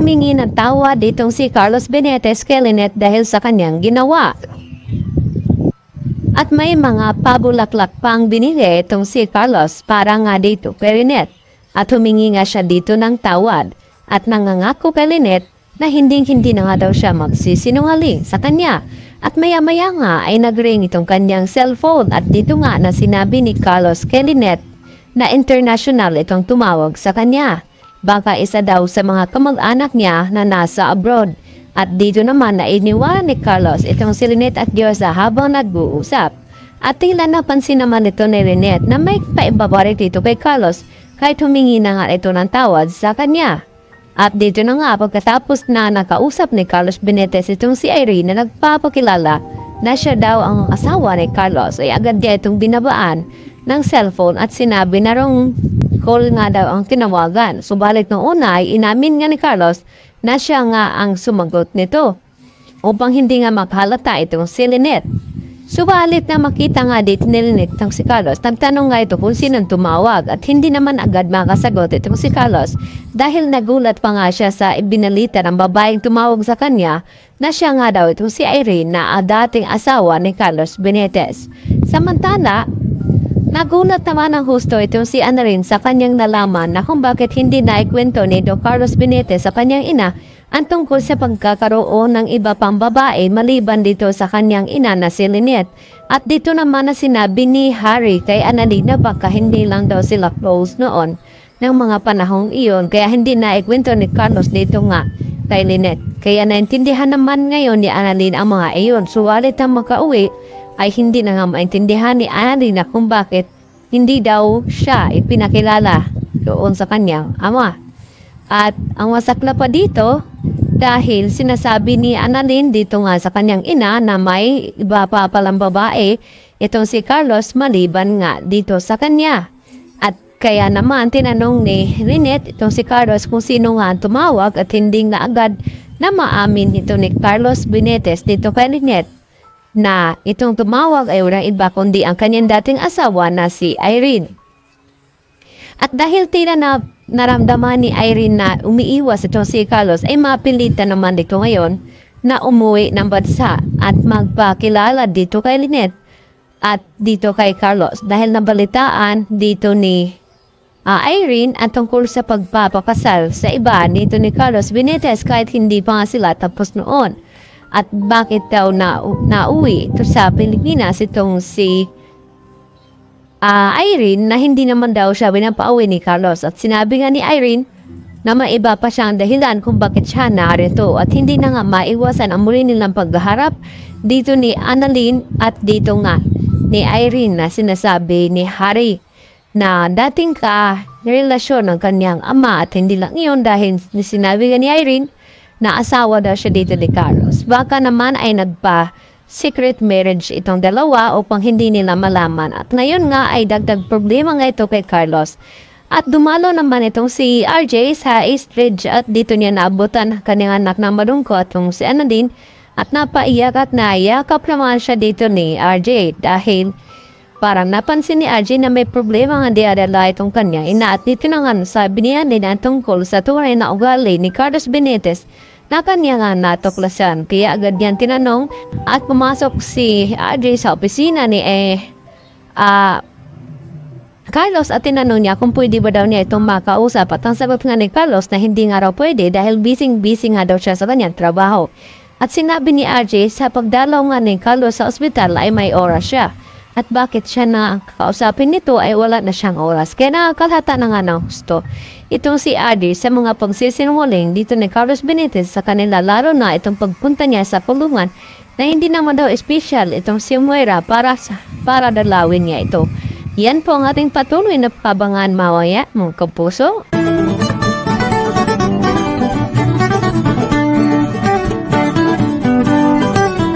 humingi ng tawad ditong si Carlos Benitez kay Lynette dahil sa kanyang ginawa. At may mga pabulaklak pang binigay itong si Carlos para nga dito kay Lynette. At humingi nga siya dito ng tawad at nangangako kay Lynette na hindi na nga daw siya magsisinungaling sa kanya. At maya-maya nga ay nagring itong kanyang cellphone at dito nga na sinabi ni Carlos kay Lynette na international itong tumawag sa kanya. Baka isa daw sa mga kamag-anak niya na nasa abroad. At dito naman na iniwan ni Carlos itong si Lynette at Diyosa habang nag-uusap. At tila napansin naman ito ni Lynette na may paibabarik dito kay Carlos kahit humingi na nga ito ng tawad sa kanya. At dito na nga pagkatapos na nakausap ni Carlos Benitez itong si Irene na nagpapakilala na siya daw ang asawa ni Carlos ay agad niya itong binabaan ng cellphone at sinabi na rong call nga daw ang tinawagan. Subalit noong una ay inamin nga ni Carlos na siya nga ang sumagot nito upang hindi nga makahalata itong si Lynette. Subalit na makita nga dito ni Lynette itong si Carlos, nagtanong nga ito kung sinong tumawag at hindi naman agad makasagot itong si Carlos dahil nagulat pa nga siya sa ibinalita ng babaeng tumawag sa kanya na siya nga daw itong si Irene na dating asawa ni Carlos Benitez. Samantala, nagulat naman ang husto itong si Annalyn sa kanyang nalaman na kung bakit hindi naikwento ni Don Carlos Benitez sa kanyang ina ang tungkol sa pagkakaroon ng iba pang babae maliban dito sa kanyang ina na si Lynette. At dito naman na sinabi ni Harry kay Annalyn na baka hindi lang daw sila close noon ng mga panahong iyon kaya hindi naikwento ni Carlos dito nga kay Lynette. Kaya naintindihan naman ngayon ni Annalyn ang mga iyon. Suwalit ang makauwi ay hindi na nga maintindihan ni Annalyn na kung bakit hindi daw siya ipinakilala doon sa kanyang ama. At ang masakla pa dito dahil sinasabi ni Annalyn dito nga sa kanyang ina na may iba pa palang babae itong si Carlos maliban nga dito sa kanya. At kaya naman tinanong ni Lynette itong si Carlos kung sino nga tumawag at hindi na agad na maamin ito ni Carlos Benitez dito kay Lynette na itong tumawag ay walang iba kundi ang kanyang dating asawa na si Irene. At dahil tila na naramdaman ni Irene na umiiwas itong si Carlos ay mapilitan naman dito ngayon na umuwi ng bansa at magpakilala dito kay Lynette at dito kay Carlos dahil nabalitaan dito ni Irene at tungkol sa pagpapakasal sa iba nito ni Carlos Benitez kahit hindi pa nga sila tapos noon. At bakit daw nauwi ito sa Pilipinas itong si Irene na hindi naman daw siya pinapauwi ni Carlos. At sinabi nga ni Irene na may iba pa siyang dahilan kung bakit siya narito. At hindi na nga maiwasan ang muli nilang pagharap dito ni Annalyn at dito nga ni Irene na sinasabi ni Harry na dating relasyon ng kanyang ama at hindi lang iyon dahil sinabi nga ni Irene na asawa daw siya dito ni Carlos. Baka naman ay secret marriage itong dalawa upang hindi nila malaman. At ngayon nga ay dagdag problema nga ito kay Carlos. At dumalo naman itong si RJ sa East Ridge at dito niya naabutan kanyang anak na malungkot itong si Annalyn at napaiyak at naiyakap naman siya dito ni RJ dahil parang napansin ni RJ na may problema nga diadala itong kanya ina at dito na nga sabi niya na tungkol sa tunay na ugali ni Carlos Benitez na kanya nga natuklasan. Kaya agad yan tinanong at pumasok si RJ sa opisina ni Carlos at tinanong niya kung pwede ba daw niya itong makausap at ang sagot nga ni Carlos na hindi nga raw pwede dahil busy nga daw siya sa kanyang trabaho. At sinabi ni RJ sa pagdalaw nga ni Carlos sa ospital ay may oras siya. At bakit siya na kausapin nito ay wala na siyang oras. Kaya nakakalhata na nga ng gusto itong si RJ sa mga pagsisinungaling dito ni Carlos Benitez sa kanila lalo na itong pagpunta niya sa kulungan na hindi naman daw special itong si Moira para dalawin niya ito. Yan po ang ating patuloy na pabangan mawaya mga kapuso.